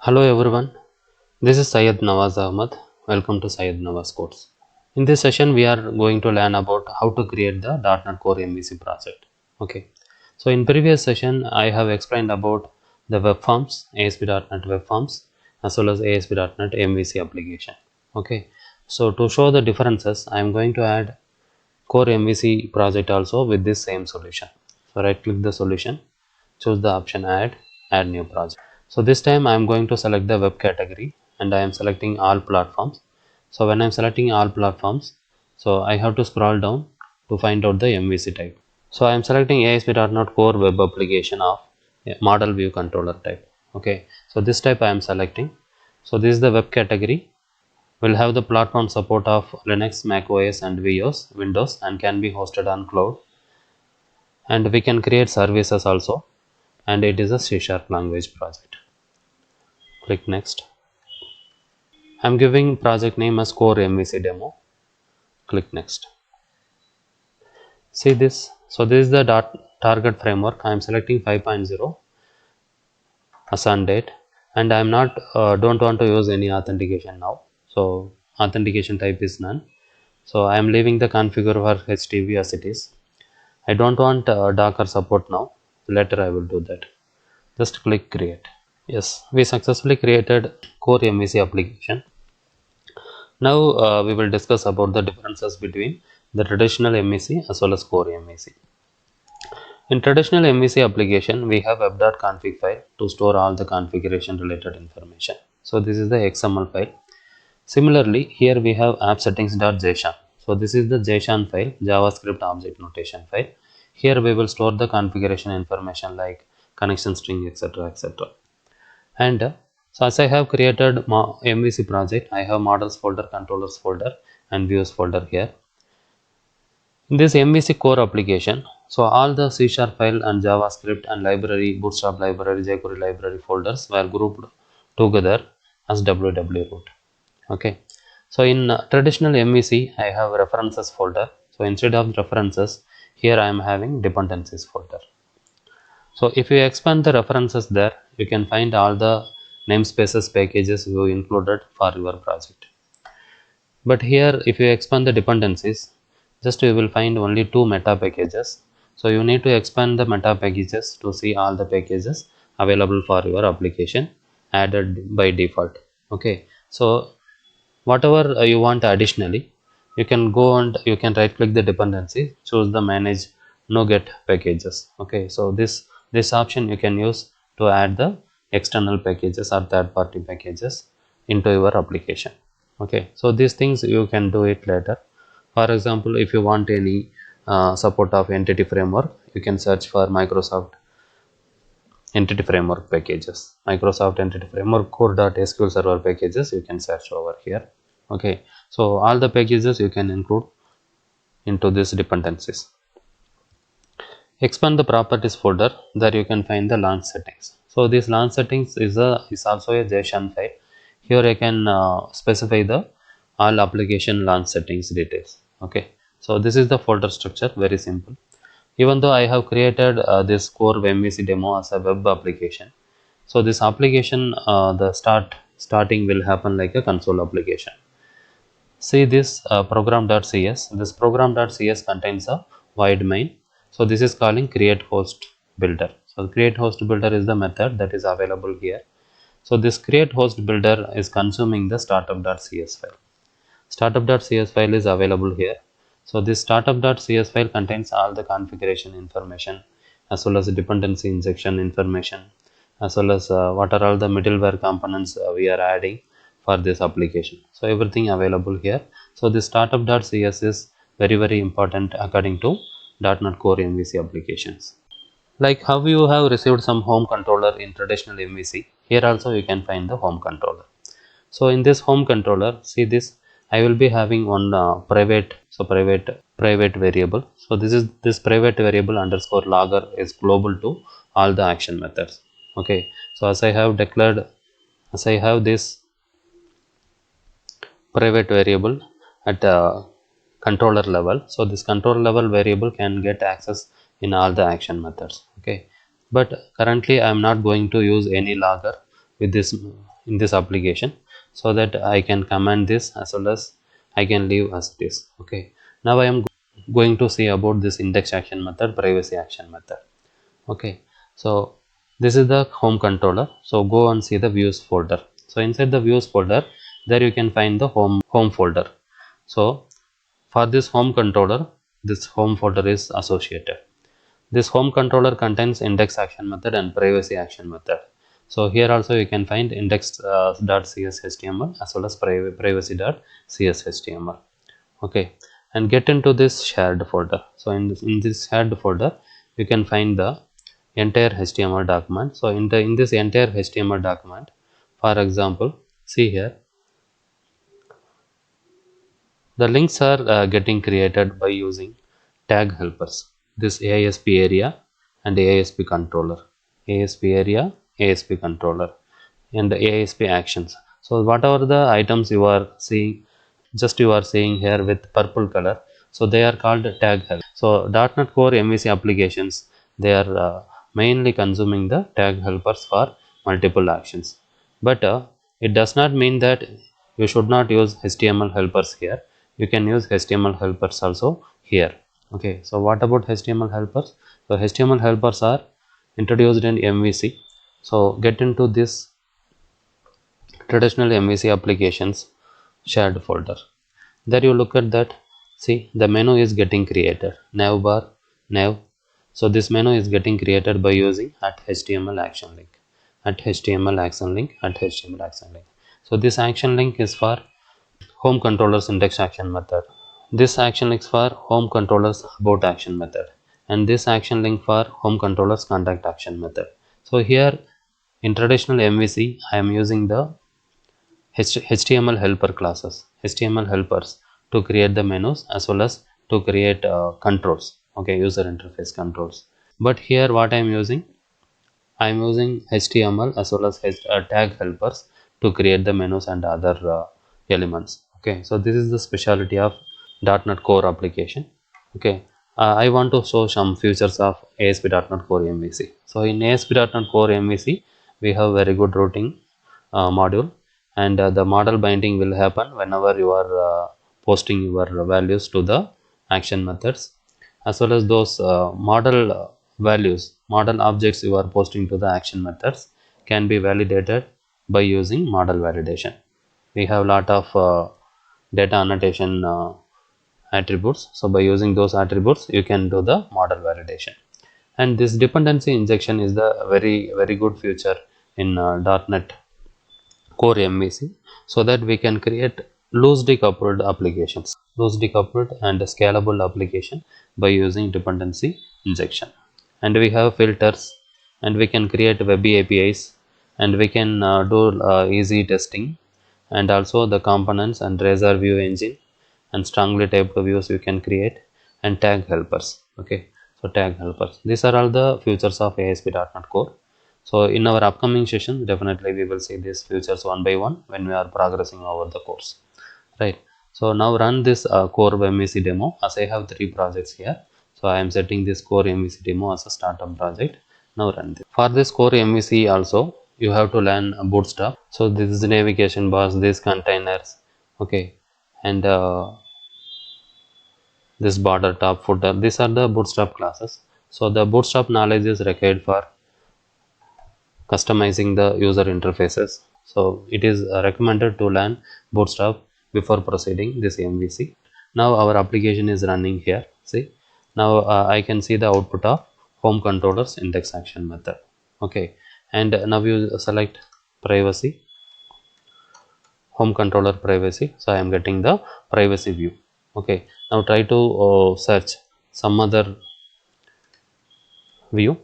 Hello everyone, this is Syed Nawaz Ahmad. Welcome to Syed Nawaz Course. In this session, we are going to learn about how to create the .NET Core MVC project. Okay, so in previous session, I have explained about the web forms, ASP.NET web forms, as well as ASP.NET MVC application. Okay, so to show the differences, I am going to add Core MVC project also with this same solution. So right click the solution, choose the option add new project. So this time I am going to select the web category and I am selecting all platforms. So when I am selecting all platforms, so I have to scroll down to find out the MVC type. So I am selecting ASP.NET Core Web Application of Model View Controller type. Okay, so this type I am selecting. So this is the web category. Will have the platform support of Linux, Mac OS and Windows and can be hosted on cloud. And we can create services also. And it is a C# language project. Click next. I'm giving project name as Core MVC demo. Click next. See this. So this is the target framework. I am selecting 5.0 as on date, and I am not don't want to use any authentication now. So authentication type is none. So I am leaving the configure for HTTP as it is. I don't want Docker support now. Later I will do that. Just click create. Yes, we successfully created Core MVC application. Now we will discuss about the differences between the traditional MVC as well as Core MVC. In traditional MVC application, we have web.config file to store all the configuration related information. So this is the XML file. Similarly, here we have app settings.json. So this is the JSON file, JavaScript object notation file. Here we will store the configuration information like connection string, etc., etc. And so as I have created MVC project, I have models folder, controllers folder and views folder here. In this MVC core application, so all the C# file and JavaScript and library, Bootstrap library, jQuery library folders were grouped together as www root. Okay, so in traditional MVC, I have references folder. So instead of references, here I am having dependencies folder. So if you expand the references there, you can find all the namespaces packages you included for your project. But here if you expand the dependencies, just you will find only 2 meta packages. So you need to expand the meta packages to see all the packages available for your application added by default. Okay, so whatever you want additionally, you can go and you can right click the dependency, choose the manage NuGet packages. Okay, so this option you can use to add the external packages or third party packages into your application. Okay, so these things you can do it later. For example, if you want any support of entity framework, you can search for Microsoft entity framework packages, Microsoft entity framework core.sql server packages, you can search over here. Okay, so all the packages you can include into these dependencies. Expand the properties folder, there you can find the launch settings. So this launch settings is also a JSON file. Here I can specify the all application launch settings details. Okay, so this is the folder structure, very simple. Even though I have created this core MVC demo as a web application, so this application the starting will happen like a console application. See this program.cs. This program.cs contains a void main. So this is calling create host builder. So create host builder is the method that is available here. So this create host builder is consuming the startup.cs file. Startup.cs file is available here. So this startup.cs file contains all the configuration information as well as the dependency injection information, as well as what are all the middleware components we are adding for this application. So everything available here. So this startup.cs is very important according to .NET Core MVC applications. Like how you have received some home controller in traditional MVC, here also you can find the home controller. So in this home controller, see this, I will be having one private variable. So this private variable underscore logger is global to all the action methods. Okay, so as I have this private variable at controller level, so this controller level variable can get access in all the action methods. Okay, but currently I am not going to use any logger with this in this application, so that I can command this as well as I can leave as it is. Okay, now I am going to see about this index action method, privacy action method. Okay, so this is the home controller. So go and see the views folder. So inside the views folder, there you can find the home folder. So for this home controller, this home folder is associated. This home controller contains index action method and privacy action method. So here also you can find index.cshtml as well as privacy.cshtml. Okay, and get into this shared folder. So in this shared folder, you can find the entire HTML document. So in this entire HTML document, for example, see here, the links are getting created by using tag helpers. This ASP area and ASP controller, ASP area, ASP controller, and the ASP actions. So whatever the items you are seeing, just you are seeing here with purple color, so they are called tag help. So .NET Core MVC applications, they are mainly consuming the tag helpers for multiple actions, but it does not mean that you should not use HTML helpers here. You can use HTML helpers also here. Okay, so what about HTML helpers? So HTML helpers are introduced in MVC. So get into this traditional MVC applications shared folder. There you look at that. See, the menu is getting created, nav bar, nav. So this menu is getting created by using @HTML action link, @HTML action link, @HTML action link. So this action link is for home controllers index action method. This action link for home controllers about action method, and this action link for home controllers contact action method. So here in traditional MVC, I am using the HTML helper classes, HTML helpers to create the menus as well as to create controls. Okay, user interface controls. But here what I am using, I am using HTML as well as tag helpers to create the menus and other elements. Okay, so this is the specialty of .NET Core application. Okay, I want to show some features of ASP.NET Core MVC. So in ASP.NET Core MVC, we have very good routing module, and the model binding will happen whenever you are posting your values to the action methods, as well as those model values, model objects you are posting to the action methods can be validated by using model validation. We have a lot of data annotation attributes, so by using those attributes you can do the model validation. And this dependency injection is the very good feature in .NET Core MVC, so that we can create loosely coupled applications, loosely coupled and scalable application by using dependency injection. And we have filters, and we can create web APIs, and we can do easy testing, and also the components and Razor view engine and strongly typed views you can create, and tag helpers. Okay, so tag helpers, these are all the features of ASP.NET Core. So in our upcoming session, definitely we will see these features one by one when we are progressing over the course, right? So now run this core MVC demo, as I have 3 projects here. So I am setting this core MVC demo as a startup project. Now run this. For this core MVC also, you have to learn Bootstrap. So this is the navigation bars, these containers, okay, and this border, top, footer, these are the Bootstrap classes. So the Bootstrap knowledge is required for customizing the user interfaces. So it is recommended to learn Bootstrap before proceeding this MVC. Now our application is running here. See, now I can see the output of home controllers index action method. Okay, and now you select privacy, home controller privacy. So I am getting the privacy view. Okay, now try to search some other view,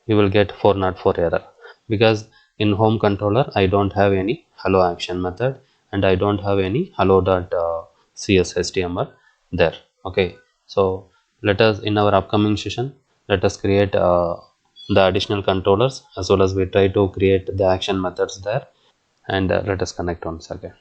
you will get 404 error, because in home controller I don't have any hello action method, and I don't have any hello.cs HTML there. Okay, so let us, in our upcoming session, let us create the additional controllers, as well as we try to create the action methods there, and let us connect once again.